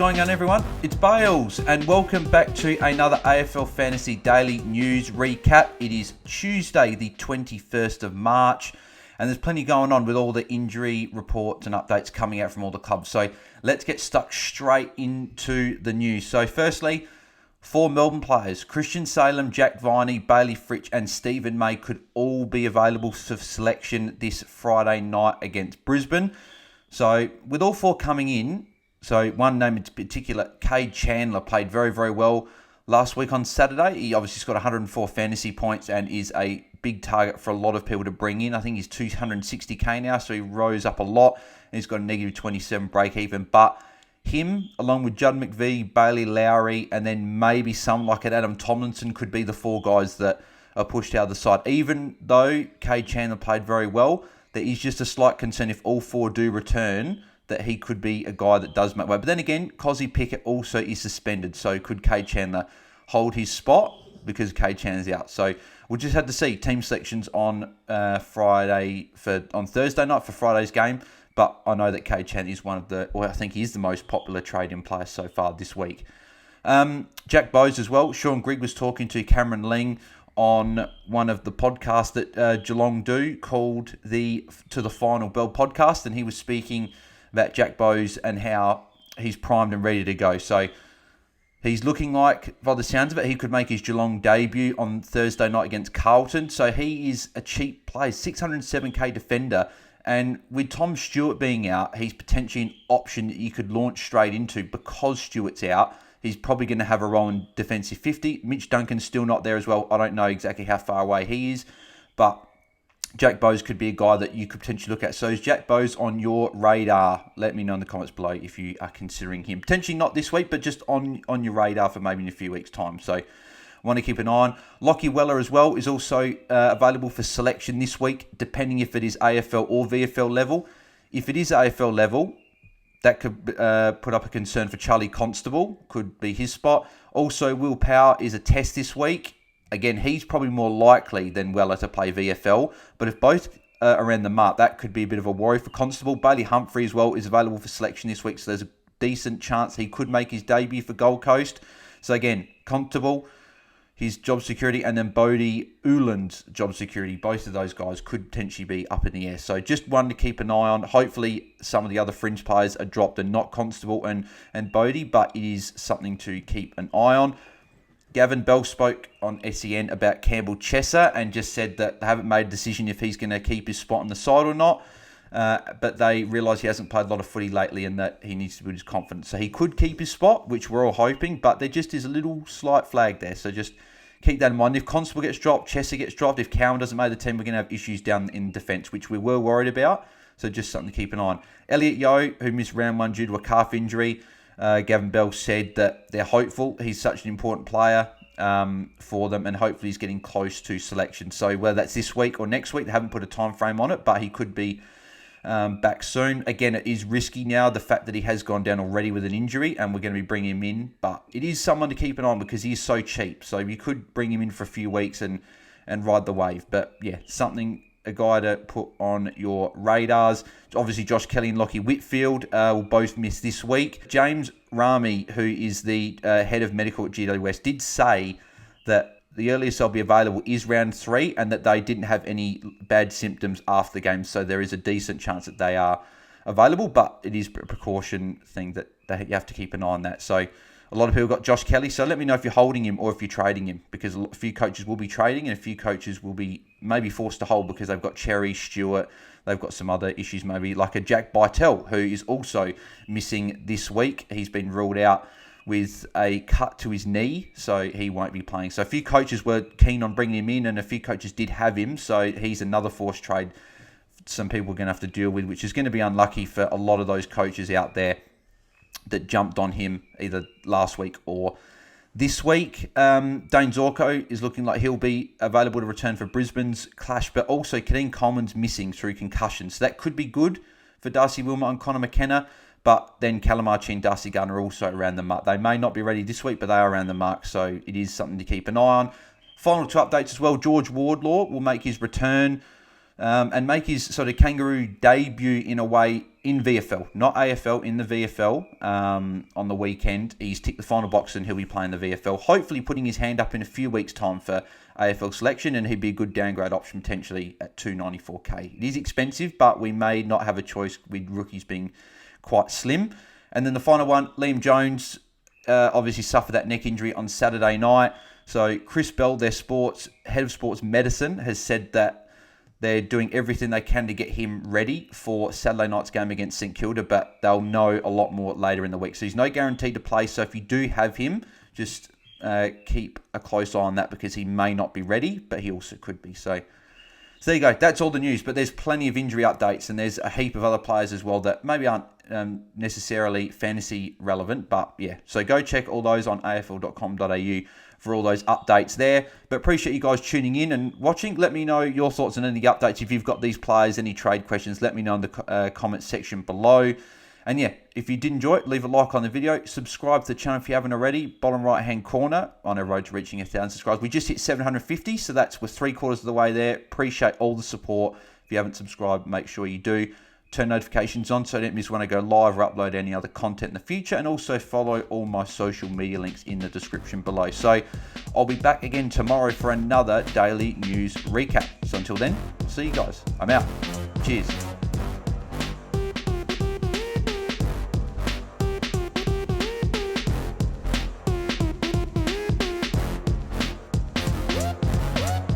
going on, everyone? It's Bales, and welcome back to another AFL Fantasy Daily News Recap. It is Tuesday, the 21st of March, and there's plenty going on with all the injury reports and updates coming out from all the clubs. So let's get stuck straight into the news. So firstly, 4 Melbourne players, Christian Salem, Jack Viney, Bailey Fritsch and Stephen May could all be available for selection this Friday night against Brisbane. So with all 4 coming in, so one name in particular, Kade Chandler, played very, very well last week on Saturday. He obviously scored 104 fantasy points and is a big target for a lot of people to bring in. I think he's 260k now, so he rose up a lot. And he's got a negative 27 break even. But him, along with Judd McVie, Bailey Lowry, and then maybe someone like an Adam Tomlinson could be the 4 guys that are pushed out of the side. Even though Kade Chandler played very well, there is just a slight concern if all 4 do return that he could be a guy that does make way. But then again, Cozzy Pickett also is suspended. So could Kade Chandler hold his spot because Kade Chandler's out? So we'll just have to see team selections on on Thursday night for Friday's game. But I know that Kade Chandler is I think he is the most popular trade-in player so far this week. Jack Bowes as well. Sean Grigg was talking to Cameron Ling on one of the podcasts that Geelong do called the To the Final Bell podcast, and he was speaking about Jack Bowes and how he's primed and ready to go. So he's looking like, by the sounds of it, he could make his Geelong debut on Thursday night against Carlton. So he is a cheap player, 607k defender. And with Tom Stewart being out, he's potentially an option that you could launch straight into because Stewart's out. He's probably going to have a role in defensive 50. Mitch Duncan's still not there as well. I don't know exactly how far away he is, but Jack Bowes could be a guy that you could potentially look at. So is Jack Bowes on your radar? Let me know in the comments below if you are considering him. Potentially not this week, but just on your radar for maybe in a few weeks' time. So want to keep an eye on. Lachie Weller as well is also available for selection this week, depending if it is AFL or VFL level. If it is AFL level, that could put up a concern for Charlie Constable. Could be his spot. Also, Will Power is a test this week. Again, he's probably more likely than Weller to play VFL. But if both are around the mark, that could be a bit of a worry for Constable. Bailey Humphrey as well is available for selection this week. So there's a decent chance he could make his debut for Gold Coast. So again, Constable, his job security, and then Bodie Uland's job security. Both of those guys could potentially be up in the air. So just one to keep an eye on. Hopefully some of the other fringe players are dropped and not Constable and Bodie, but it is something to keep an eye on. Gavin Bell spoke on SEN about Campbell Chesser and just said that they haven't made a decision if he's going to keep his spot on the side or not. But they realise he hasn't played a lot of footy lately and that he needs to build his confidence. So he could keep his spot, which we're all hoping, but there just is a little slight flag there. So just keep that in mind. If Constable gets dropped, Chesser gets dropped. If Cowan doesn't make the team, we're going to have issues down in defence, which we were worried about. So just something to keep an eye on. Elliot Yeo, who missed round 1 due to a calf injury, Gavin Bell said that they're hopeful. He's such an important player for them, and hopefully he's getting close to selection. So whether that's this week or next week, they haven't put a time frame on it, but he could be back soon. Again, it is risky now, the fact that he has gone down already with an injury, and we're going to be bringing him in. But it is someone to keep an eye on because he is so cheap. So you could bring him in for a few weeks and ride the wave. But yeah, a guy to put on your radars. Obviously, Josh Kelly and Lachie Whitfield will both miss this week. James Rami, who is the head of medical at GWS, did say that the earliest they'll be available is round 3 and that they didn't have any bad symptoms after the game. So there is a decent chance that they are available, but it is a precaution thing that you have to keep an eye on that. So a lot of people got Josh Kelly, so let me know if you're holding him or if you're trading him, because a few coaches will be trading and a few coaches will be maybe forced to hold because they've got Cherry, Stewart, they've got some other issues, maybe like a Jack Bytel, who is also missing this week. He's been ruled out with a cut to his knee, so he won't be playing. So a few coaches were keen on bringing him in and a few coaches did have him, so he's another forced trade some people are going to have to deal with, which is going to be unlucky for a lot of those coaches out there that jumped on him either last week or this week. Dane Zorko is looking like he'll be available to return for Brisbane's clash, but also Kadeem Coleman's missing through concussion. So that could be good for Darcy Wilmot and Connor McKenna, but then Callum Archie and Darcy Gardner are also around the mark. They may not be ready this week, but they are around the mark, so it is something to keep an eye on. Final 2 updates as well. George Wardlaw will make his return and make his sort of Kangaroo debut in a way in VFL, not AFL, in the VFL on the weekend. He's ticked the final box and he'll be playing the VFL, hopefully putting his hand up in a few weeks' time for AFL selection, and he'd be a good downgrade option potentially at $294K. It is expensive, but we may not have a choice with rookies being quite slim. And then the final one, Liam Jones, obviously suffered that neck injury on Saturday night. So Chris Bell, their head of sports medicine, has said that they're doing everything they can to get him ready for Saturday night's game against St Kilda, but they'll know a lot more later in the week. So he's no guaranteed to play. So if you do have him, just keep a close eye on that, because he may not be ready, but he also could be. So there you go. That's all the news. But there's plenty of injury updates, and there's a heap of other players as well that maybe aren't necessarily fantasy relevant. But yeah, so go check all those on afl.com.au for all those updates there. But appreciate you guys tuning in and watching. Let me know your thoughts on any updates. If you've got these players, any trade questions, let me know in the comments section below. And yeah, if you did enjoy it, leave a like on the video. Subscribe to the channel if you haven't already. Bottom right hand corner, on our road to reaching 1,000 subscribers. We just hit 750, so we're 3/4 of the way there. Appreciate all the support. If you haven't subscribed, make sure you do. Turn notifications on so you don't miss when I go live or upload any other content in the future. And also follow all my social media links in the description below. So I'll be back again tomorrow for another daily news recap. So until then, see you guys. I'm out. Cheers.